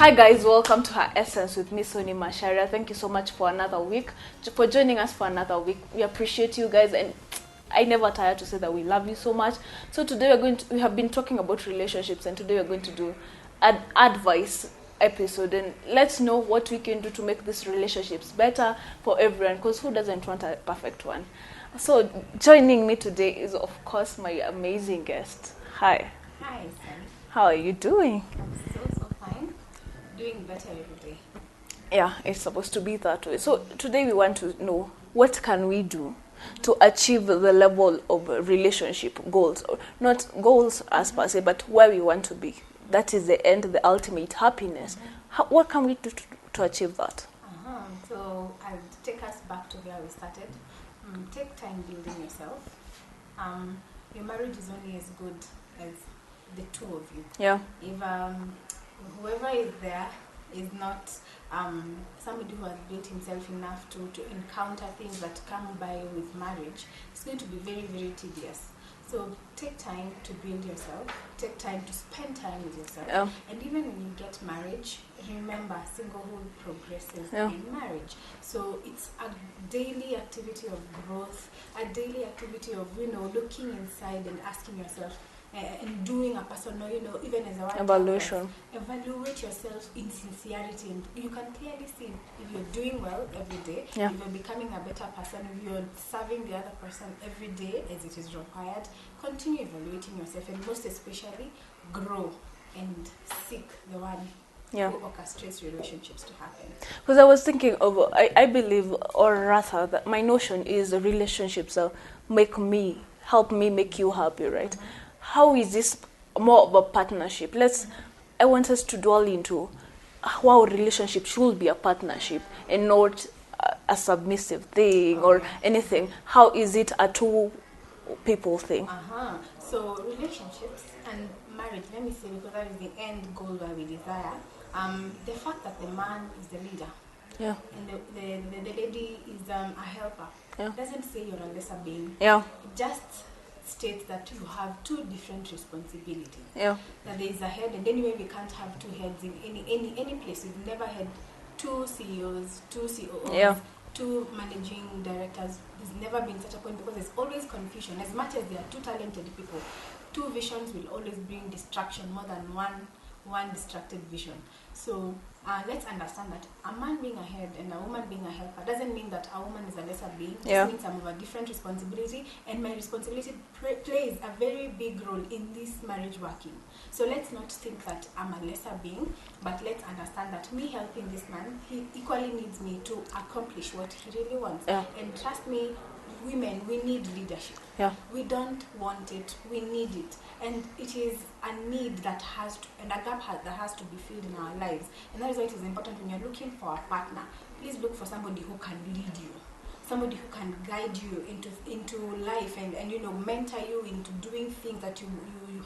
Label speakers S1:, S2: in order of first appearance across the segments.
S1: Hi guys, welcome to Her Essence with me, Soni Masharia. Thank you so much for another week, for joining us for another week. We appreciate you guys, and I never tire to say that we love you so much. So today we have been talking about relationships, and today we're going to do an advice episode, and let's know what we can do to make these relationships better for everyone, because who doesn't want a perfect one? So joining me today is, of course, my amazing guest. Hi.
S2: Hi, Sally.
S1: How are you doing?
S2: I'm so fine. Doing better every day.
S1: Yeah, it's supposed to be that way. So today we want to know, what can we do to achieve the level of relationship goals, or not goals as per se, but where we want to be. That is the end, the ultimate happiness. What can we do to achieve that?
S2: So I'll take us back to where we started. Take time building yourself. Your marriage is only as good as the two of you.
S1: Yeah.
S2: If whoever is there is not somebody who has built himself enough to encounter things that come by with marriage, it's going to be very, very tedious. So take time to build yourself, take time to spend time with yourself.
S1: Yeah.
S2: And even when you get married, remember, singlehood progresses
S1: Yeah.
S2: in marriage. So it's a daily activity of growth, a daily activity of, looking inside and asking yourself, and doing a personal, even as a wife,
S1: Evaluation.
S2: Evaluate yourself in sincerity, and you can clearly see if you're doing well every day,
S1: Yeah.
S2: if you're becoming a better person, if you're serving the other person every day as it is required. Continue evaluating yourself, and most especially, grow and seek the one
S1: Yeah.
S2: who orchestrates relationships to happen.
S1: Because I was thinking of, I believe, or rather, that my notion is the relationships help me make you happy, right? Mm-hmm. How is this more of a partnership? I want us to dwell into how a relationship should be a partnership and not a submissive thing or anything. How is it a two people thing?
S2: So relationships and marriage, let me say, because that is the end goal that we desire. The fact that the man is the leader,
S1: Yeah.
S2: and the lady is a helper,
S1: Yeah.
S2: doesn't say you're a lesser being.
S1: Yeah.
S2: It just states that you have two different responsibilities.
S1: Yeah.
S2: That there is a head, and anyway we can't have two heads in any place. We've never had two CEOs, two COOs,
S1: Yeah.
S2: two managing directors. There's never been such a point, because there's always confusion. As much as there are two talented people, two visions will always bring distraction more than one distracted vision. So let's understand that a man being a head and a woman being a helper doesn't mean that a woman is a lesser being. It
S1: Yeah.
S2: means I'm of a different responsibility, and my responsibility plays a very big role in this marriage working. So let's not think that I'm a lesser being, but let's understand that me helping this man, he equally needs me to accomplish what he really wants.
S1: Yeah.
S2: And trust me, women, we need leadership.
S1: Yeah.
S2: We don't want it, we need it. And it is a need that has to, and a gap that has to be filled in our lives. And that is why it is important, when you're looking for a partner, please look for somebody who can lead you, somebody who can guide you into life, and mentor you into doing things that you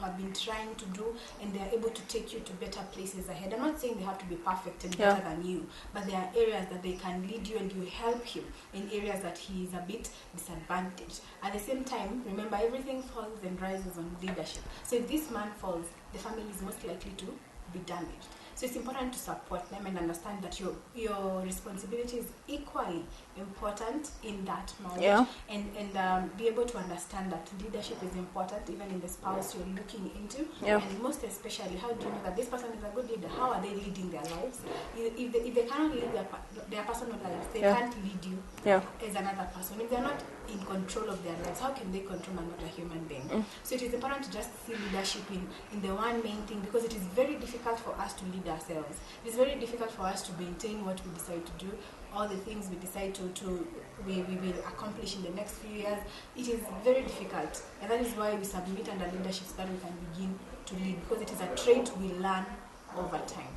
S2: have been trying to do, and they are able to take you to better places ahead. I'm not saying they have to be perfect and better than you, but there are areas that they can lead you, and you help him in areas that he is a bit disadvantaged. At the same time, remember, everything falls and rises on leadership. So if this man falls, the family is most likely to be damaged. So it's important to support them and understand that your responsibility is equally important in that marriage.
S1: Yeah.
S2: And be able to understand that leadership is important even in the spouse you're looking into.
S1: Yeah.
S2: And most especially, how do you know that this person is a good leader? How are they leading their lives? If they cannot lead their personal lives, they can't lead you as another person. If they're not in control of their lives, how can they control another human being? So it is important to just see leadership in the one main thing, because it is very difficult for us to lead ourselves. It is very difficult for us to maintain what we decide to do, all the things we decide we will accomplish in the next few years. It is very difficult, and that is why we submit under leadership, so that we can begin to lead, because it is a trait we learn over time.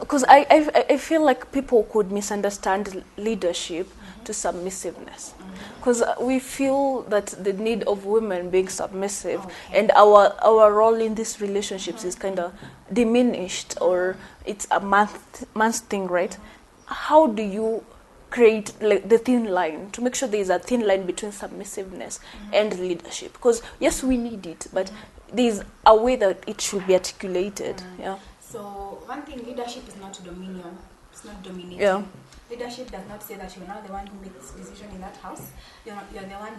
S1: Because I feel like people could misunderstand leadership to submissiveness. Because we feel that the need of women being submissive and our role in these relationships is kind of diminished, or it's a man's thing, right? How do you create the thin line to make sure there is a thin line between submissiveness and leadership? Because yes, we need it, but there is a way that it should be articulated. Yeah.
S2: So one thing, leadership is not dominion. It's not dominating.
S1: Yeah.
S2: Leadership does not say that you're now the one who makes decision in that house. You're the one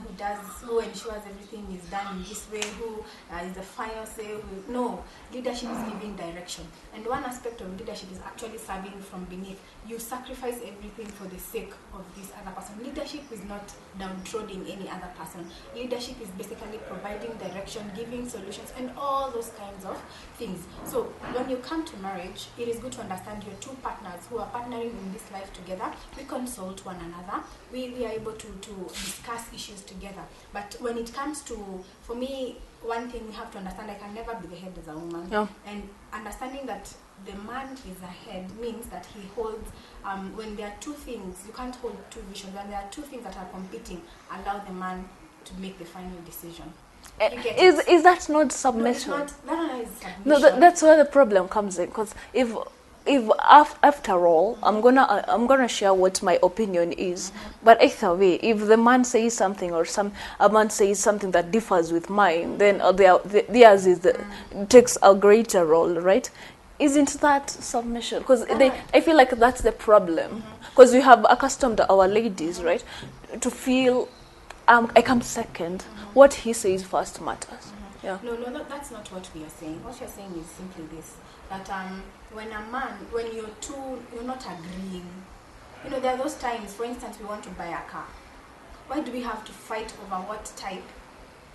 S2: who ensures everything is done in this way, who is the final say. No, leadership is giving direction. And one aspect of leadership is actually serving from beneath. You sacrifice everything for the sake of this other person. Leadership is not downtrodden any other person. Leadership is basically providing direction, giving solutions, and all those kinds of things. So when you come to marriage, it is good to understand your two partners who are partnering in this life together. We consult one another. We are able to discuss issues together. But when it comes to, for me, one thing we have to understand, I can never be the head as a woman.
S1: Yeah.
S2: And understanding that the man is a head means that he holds, when there are two things, you can't hold two visions. When there are two things that are competing, allow the man to make the final decision.
S1: Is that not submission?
S2: No, it's not. That is submission.
S1: No, that's where the problem comes in. Because if after all, I'm gonna share what my opinion is, but either way, if the man says something or a man says something that differs with mine, then theirs takes a greater role, right? Isn't that submission? Because I feel like that's the problem. Because we have accustomed our ladies, right, to feel I come second. What he says first matters. Yeah.
S2: No, that's not what we are saying. What you're saying is simply this: that when you're not agreeing. There are those times. For instance, we want to buy a car. Why do we have to fight over what type?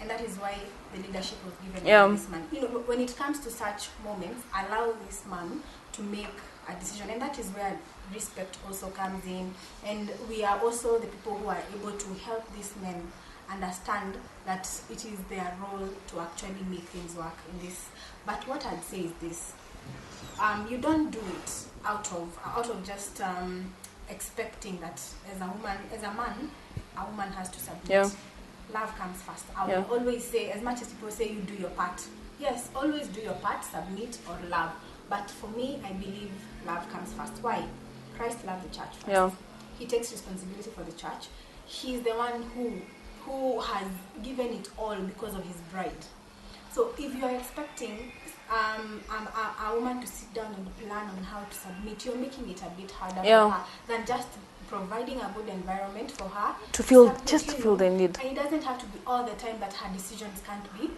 S2: And that is why the leadership was given to this man. When it comes to such moments, allow this man to make a decision, and that is where respect also comes in. And we are also the people who are able to help these men understand that it is their role to actually make things work in this. But what I'd say is this: you don't do it out of just expecting that as a man, a woman has to submit.
S1: Yeah.
S2: Love comes first. I will always say, as much as people say you do your part, yes, always do your part, submit or love. But for me, I believe love comes first. Why? Christ loved the church first.
S1: Yeah.
S2: He takes responsibility for the church. He's the one who has given it all because of his bride. So if you are expecting a woman to sit down and plan on how to submit, you're making it a bit harder for her than just providing a good environment for her
S1: to feel the need.
S2: And it doesn't have to be all the time that her decisions can't be.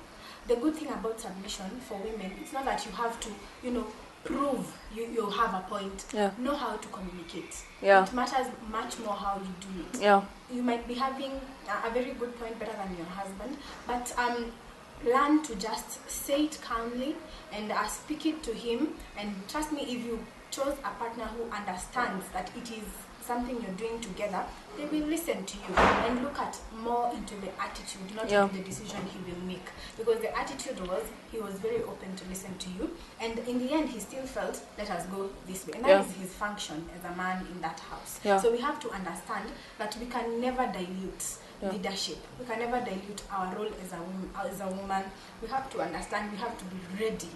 S2: The good thing about submission for women, it's not that you have to, prove you have a point.
S1: Yeah.
S2: Know how to communicate.
S1: Yeah.
S2: It matters much more how you do it.
S1: Yeah.
S2: You might be having a very good point, better than your husband, but learn to just say it calmly and speak it to him. And trust me, if you chose a partner who understands that it is something you're doing together, they will listen to you and look at more into the attitude, not into the decision he will make. Because the attitude was, he was very open to listen to you, and in the end he still felt, let us go this way. And that is his function as a man in that house.
S1: Yeah.
S2: So we have to understand that we can never dilute leadership. We can never dilute our role as a woman. We have to understand, we have to be ready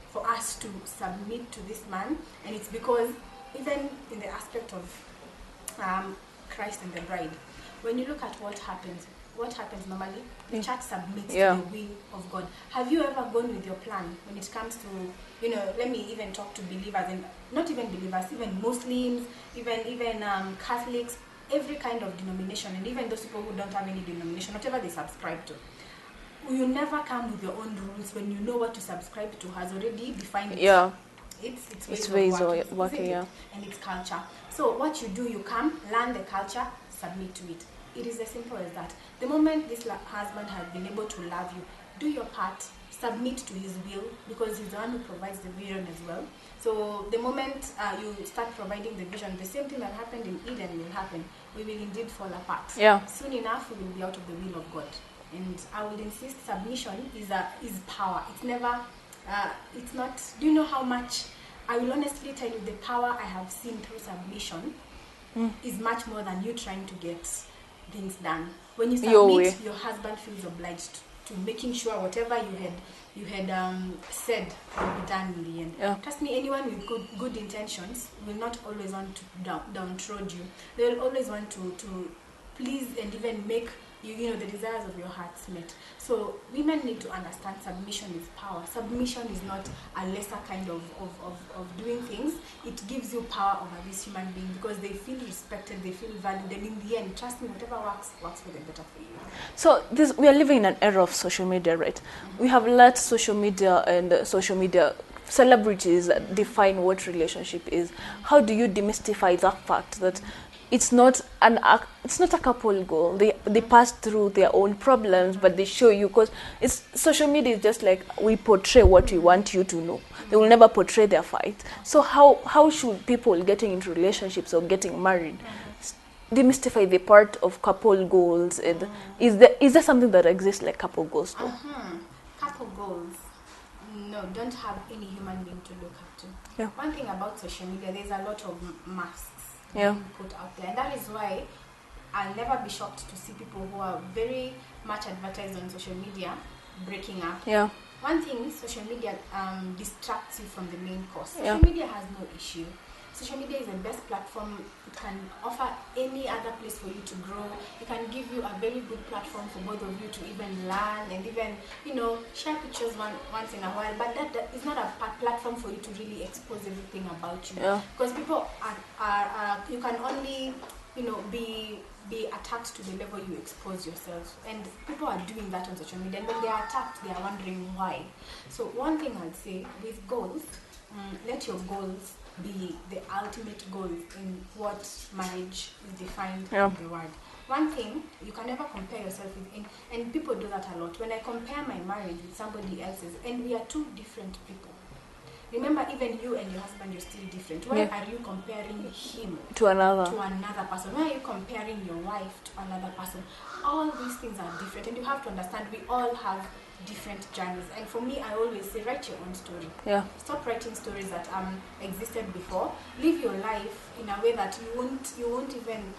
S2: for us to submit to this man. And it's because even in the aspect of Christ and the bride, when you look at what happens normally, the church submits to the will of God. Have you ever gone with your plan when it comes to, let me even talk to believers, and not even believers, even Muslims, even Catholics, every kind of denomination, and even those people who don't have any denomination, whatever they subscribe to. You never come with your own rules when you know what to subscribe to has already defined it.
S1: Yeah.
S2: It's
S1: ways of working,
S2: and it's culture. So what you do, you come, learn the culture, submit to it. It is as simple as that. The moment this husband has been able to love you, do your part, submit to his will, because he's the one who provides the vision as well. So the moment you start providing the vision, the same thing that happened in Eden will happen. We will indeed fall apart.
S1: Yeah.
S2: Soon enough, we will be out of the will of God. And I would insist, submission is power. It's never, it's not, do you know how much, I will honestly tell you, the power I have seen through submission is much more than you trying to get things done. When you submit, your husband feels obliged to making sure whatever you had said will be done in the end.
S1: Yeah.
S2: Trust me, anyone with good intentions will not always want to downtrod you. They will always want to please and even make you know, the desires of your hearts met. So women need to understand submission is power. Submission is not a lesser kind of doing things. It gives you power over this human being because they feel respected, they feel valued, and in the end, trust me, whatever works for them better for you.
S1: So we are living in an era of social media, right? We have let social media celebrities define what relationship is. How do you demystify that fact that it's not a couple goal? They pass through their own problems, but they show you, because it's social media is just like we portray what we want you to know. They will never portray their fight. So how should people getting into relationships or getting married demystify the part of couple goals? And is there something that exists like couple goals though?
S2: Couple goals, no, don't have any human being to look up to.
S1: Yeah.
S2: One thing about social media, there's a lot of masks
S1: Yeah.
S2: being put out there, and that is why I'll never be shocked to see people who are very much advertised on social media breaking up.
S1: Yeah.
S2: One thing, social media distracts you from the main course. Social
S1: Yeah.
S2: media has no issue. Social media is the best platform. It can offer any other place for you to grow. It can give you a very good platform for both of you to even learn and even, you know, share pictures once in a while. But that is not a platform for you to really expose everything about you.
S1: Yeah.
S2: Because people are you can only, you know, be attacked to the level you expose yourself, and people are doing that on social media, and when they are attacked they are wondering why. So one thing I'd say with goals, let your goals be the ultimate goal in what marriage is defined
S1: Yeah.
S2: in the word. One thing, you can never compare yourself with, and people do that a lot. When I compare my marriage with somebody else's, and we are two different people. Remember, even you and your husband, you're still different. Why
S1: Yeah.
S2: are you comparing him
S1: To another.
S2: to another person? Why are you comparing your wife to another person? All these things are different, and you have to understand we all have different journeys. And for me, I always say, write your own story.
S1: Yeah.
S2: Stop writing stories that existed before. Live your life in a way that you won't even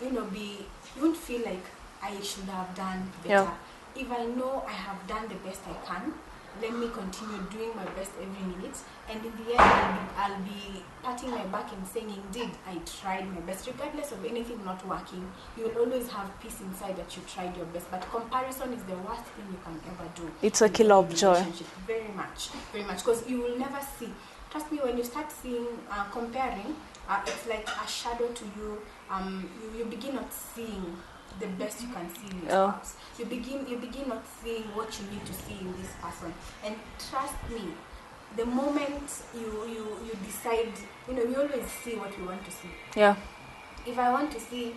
S2: you won't feel like I should have done better.
S1: Yeah.
S2: If I know I have done the best I can, let me continue doing my best every minute, and in the end I'll be patting my back and saying, indeed, I tried my best. Regardless of anything not working, you will always have peace inside that you tried your best. But comparison is the worst thing you can ever do.
S1: It's a killer of joy.
S2: Very much, because you will never see. Trust me, when you start seeing comparing, it's like a shadow to you. You begin not seeing the best you can see in your spouse. You begin not seeing what you need to see in this person. And trust me, the moment you decide, we always see what we want to see.
S1: Yeah.
S2: If I want to see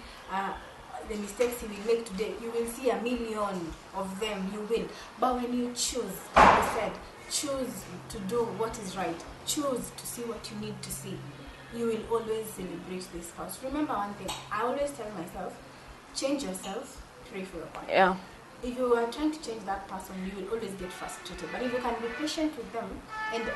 S2: the mistakes he will make today, you will see 1,000,000 of them. You will. But when you choose, like I said, choose to do what is right, choose to see what you need to see, you will always celebrate this spouse. Remember one thing, I always tell myself, change yourself, pray for your partner.
S1: Yeah.
S2: If you are trying to change that person, you will always get frustrated. But if you can be patient with them and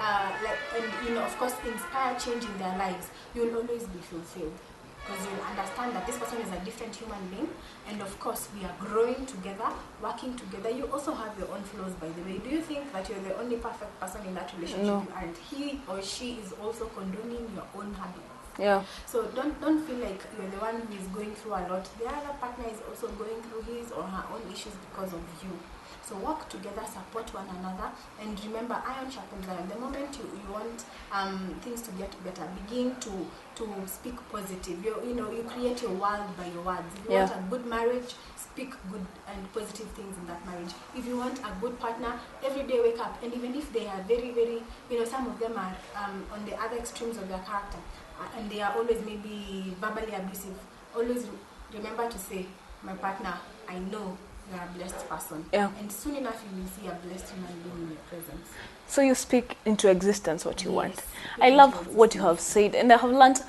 S2: of course inspire change in their lives, you will always be fulfilled. Because you will understand that this person is a different human being, and of course we are growing together, working together. You also have your own flaws, by the way. Do you think that you're the only perfect person in that relationship?
S1: No.
S2: You aren't. He or she is also condoning your own habits.
S1: Yeah.
S2: So don't feel like you're the one who is going through a lot. The other partner is also going through his or her own issues because of you. So work together, support one another, and remember, iron sharpens iron. The moment you want things to get better, begin to speak positive. You create your world by your words. If you want a good marriage, speak good and positive things in that marriage. If you want a good partner, every day wake up, and even if they are very, very, some of them are on the other extremes of their character, and they are always maybe verbally abusive, always remember to say, my partner, I know you're a blessed person.
S1: Yeah.
S2: And soon enough you will see a blessed human being in your presence.
S1: So you speak into existence what you want.
S2: Speak
S1: I
S2: into
S1: love
S2: existence.
S1: what you have said, and I have learned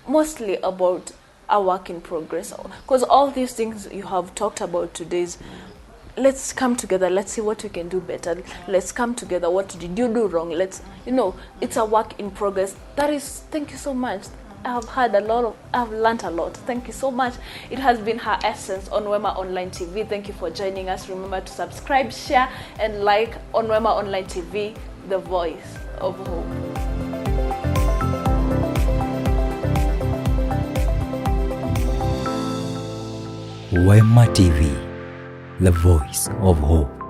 S1: mostly about our work in progress, because all these things you have talked about today is, let's come together, let's see what we can do better, let's come together, what did you do wrong, it's a work in progress. Thank you so much. I've learned a lot. Thank you so much. It has been Her Essence on Wema Online TV. Thank you for joining us. Remember to subscribe, share, and like on Wema Online TV, the voice of hope.
S3: Wema TV, the voice of hope.